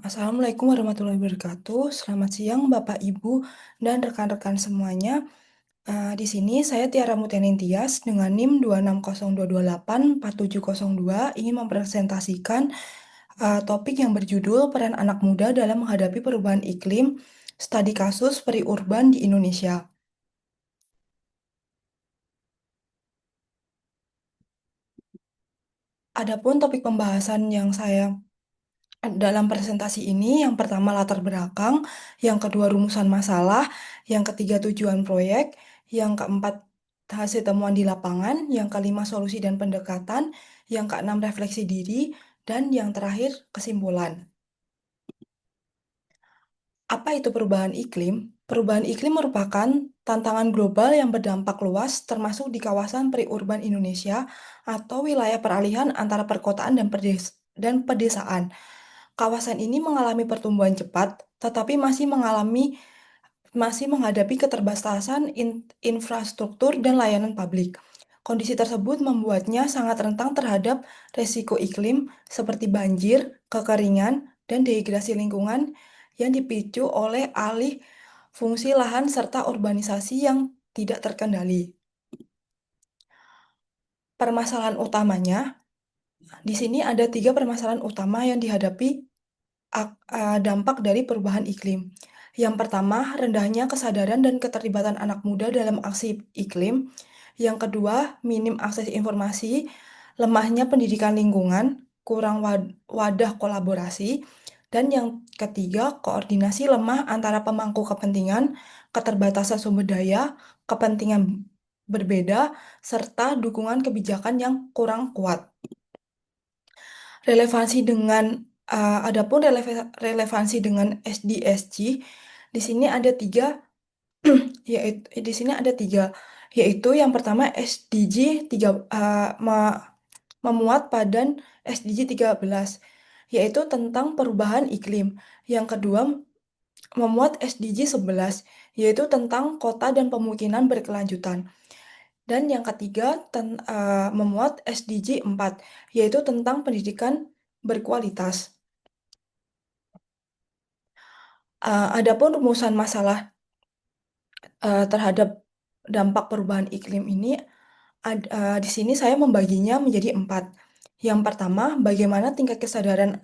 Assalamualaikum warahmatullahi wabarakatuh. Selamat siang Bapak, Ibu, dan rekan-rekan semuanya. Di sini saya Tiara Mutianing Tias dengan NIM 26022847702 ingin mempresentasikan topik yang berjudul Peran Anak Muda dalam Menghadapi Perubahan Iklim, Studi Kasus Periurban di Indonesia. Adapun topik pembahasan yang saya dalam presentasi ini, yang pertama latar belakang, yang kedua rumusan masalah, yang ketiga tujuan proyek, yang keempat hasil temuan di lapangan, yang kelima solusi dan pendekatan, yang keenam refleksi diri, dan yang terakhir kesimpulan. Apa itu perubahan iklim? Perubahan iklim merupakan tantangan global yang berdampak luas, termasuk di kawasan periurban Indonesia atau wilayah peralihan antara perkotaan dan pedesaan. Kawasan ini mengalami pertumbuhan cepat, tetapi masih menghadapi keterbatasan infrastruktur dan layanan publik. Kondisi tersebut membuatnya sangat rentan terhadap resiko iklim seperti banjir, kekeringan, dan dehidrasi lingkungan yang dipicu oleh alih fungsi lahan serta urbanisasi yang tidak terkendali. Permasalahan utamanya, di sini ada tiga permasalahan utama yang dihadapi dampak dari perubahan iklim. Yang pertama, rendahnya kesadaran dan keterlibatan anak muda dalam aksi iklim. Yang kedua, minim akses informasi, lemahnya pendidikan lingkungan, kurang wadah kolaborasi. Dan yang ketiga, koordinasi lemah antara pemangku kepentingan, keterbatasan sumber daya, kepentingan berbeda, serta dukungan kebijakan yang kurang kuat. Relevansi dengan Adapun relevansi dengan SDSG, di sini ada tiga, yaitu yang pertama SDG 3 memuat pada SDG 13, yaitu tentang perubahan iklim. Yang kedua memuat SDG 11, yaitu tentang kota dan pemukiman berkelanjutan. Dan yang ketiga memuat SDG 4, yaitu tentang pendidikan berkualitas. Adapun rumusan masalah terhadap dampak perubahan iklim ini, di sini saya membaginya menjadi 4. Yang pertama, bagaimana tingkat kesadaran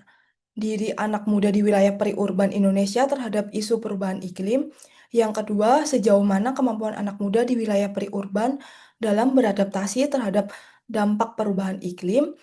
diri anak muda di wilayah periurban Indonesia terhadap isu perubahan iklim. Yang kedua, sejauh mana kemampuan anak muda di wilayah periurban dalam beradaptasi terhadap dampak perubahan iklim.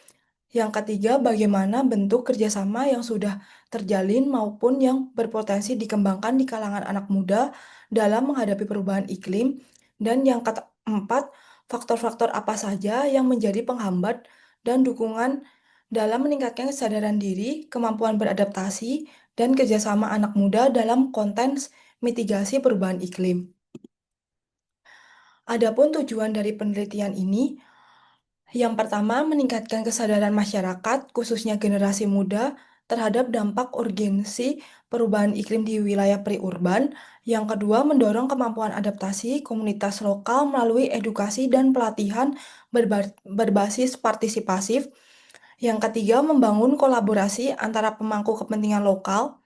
Yang ketiga, bagaimana bentuk kerjasama yang sudah terjalin maupun yang berpotensi dikembangkan di kalangan anak muda dalam menghadapi perubahan iklim. Dan yang keempat, faktor-faktor apa saja yang menjadi penghambat dan dukungan dalam meningkatkan kesadaran diri, kemampuan beradaptasi, dan kerjasama anak muda dalam konteks mitigasi perubahan iklim. Adapun tujuan dari penelitian ini, yang pertama, meningkatkan kesadaran masyarakat, khususnya generasi muda, terhadap dampak urgensi perubahan iklim di wilayah periurban. Yang kedua, mendorong kemampuan adaptasi komunitas lokal melalui edukasi dan pelatihan berbasis partisipasif. Yang ketiga, membangun kolaborasi antara pemangku kepentingan lokal,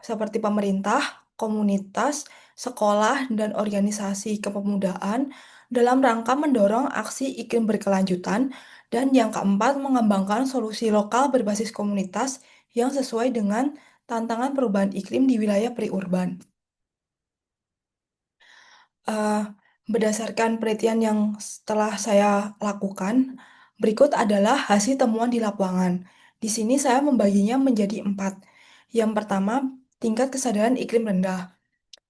seperti pemerintah, komunitas, sekolah, dan organisasi kepemudaan dalam rangka mendorong aksi iklim berkelanjutan. Dan yang keempat, mengembangkan solusi lokal berbasis komunitas yang sesuai dengan tantangan perubahan iklim di wilayah periurban. Eh, Berdasarkan penelitian yang setelah saya lakukan, berikut adalah hasil temuan di lapangan. Di sini saya membaginya menjadi 4. Yang pertama, tingkat kesadaran iklim rendah.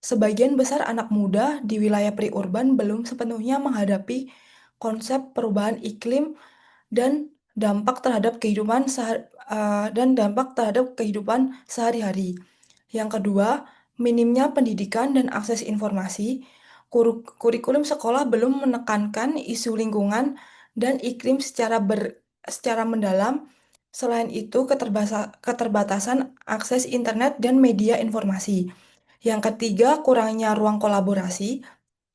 Sebagian besar anak muda di wilayah periurban belum sepenuhnya menghadapi konsep perubahan iklim dan dampak terhadap kehidupan sehari-hari. Yang kedua, minimnya pendidikan dan akses informasi. Kurikulum sekolah belum menekankan isu lingkungan dan iklim secara mendalam. Selain itu, keterbatasan akses internet dan media informasi. Yang ketiga, kurangnya ruang kolaborasi.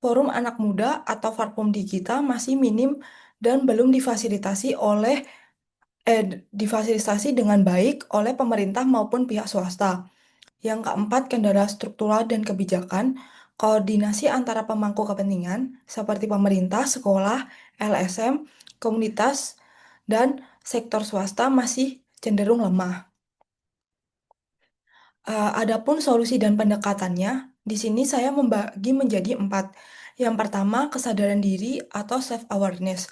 Forum anak muda atau platform digital masih minim dan belum difasilitasi oleh difasilitasi dengan baik oleh pemerintah maupun pihak swasta. Yang keempat, kendala struktural dan kebijakan, koordinasi antara pemangku kepentingan seperti pemerintah, sekolah, LSM, komunitas, dan sektor swasta masih cenderung lemah. Adapun solusi dan pendekatannya, di sini saya membagi menjadi empat. Yang pertama, kesadaran diri atau self-awareness.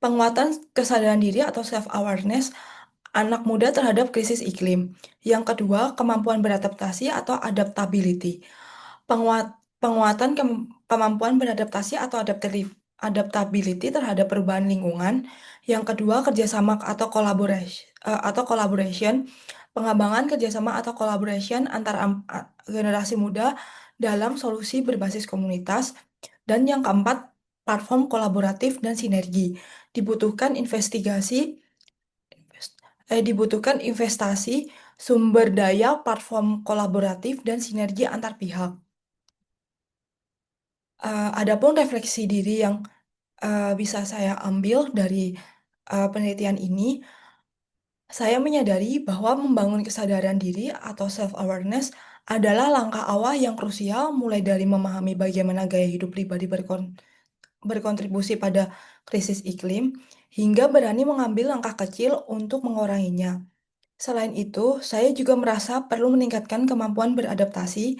Penguatan kesadaran diri atau self-awareness anak muda terhadap krisis iklim. Yang kedua, kemampuan beradaptasi atau adaptability. Penguatan kemampuan beradaptasi atau adaptability terhadap perubahan lingkungan. Yang kedua, kerjasama atau collaboration, pengembangan kerjasama atau collaboration antara generasi muda dalam solusi berbasis komunitas. Dan yang keempat, platform kolaboratif dan sinergi. Dibutuhkan dibutuhkan investasi, sumber daya, platform kolaboratif, dan sinergi antar pihak. Adapun refleksi diri yang bisa saya ambil dari penelitian ini, saya menyadari bahwa membangun kesadaran diri atau self-awareness adalah langkah awal yang krusial mulai dari memahami bagaimana gaya hidup pribadi berkontribusi pada krisis iklim, hingga berani mengambil langkah kecil untuk menguranginya. Selain itu, saya juga merasa perlu meningkatkan kemampuan beradaptasi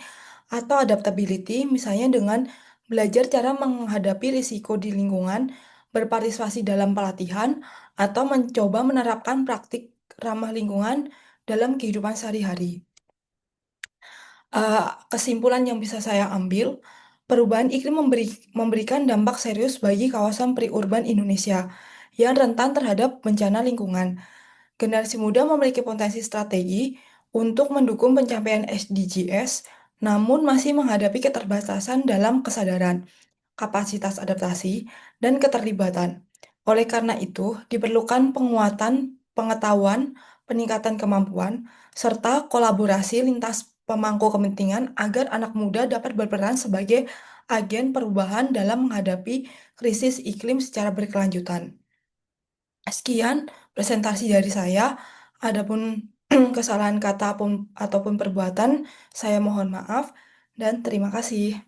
atau adaptability, misalnya dengan belajar cara menghadapi risiko di lingkungan, berpartisipasi dalam pelatihan, atau mencoba menerapkan praktik ramah lingkungan dalam kehidupan sehari-hari. Kesimpulan yang bisa saya ambil, perubahan iklim memberikan dampak serius bagi kawasan periurban Indonesia yang rentan terhadap bencana lingkungan. Generasi muda memiliki potensi strategi untuk mendukung pencapaian SDGs, namun masih menghadapi keterbatasan dalam kesadaran, kapasitas adaptasi, dan keterlibatan. Oleh karena itu, diperlukan penguatan pengetahuan, peningkatan kemampuan, serta kolaborasi lintas pemangku kepentingan agar anak muda dapat berperan sebagai agen perubahan dalam menghadapi krisis iklim secara berkelanjutan. Sekian presentasi dari saya. Adapun kesalahan kata ataupun perbuatan, saya mohon maaf dan terima kasih.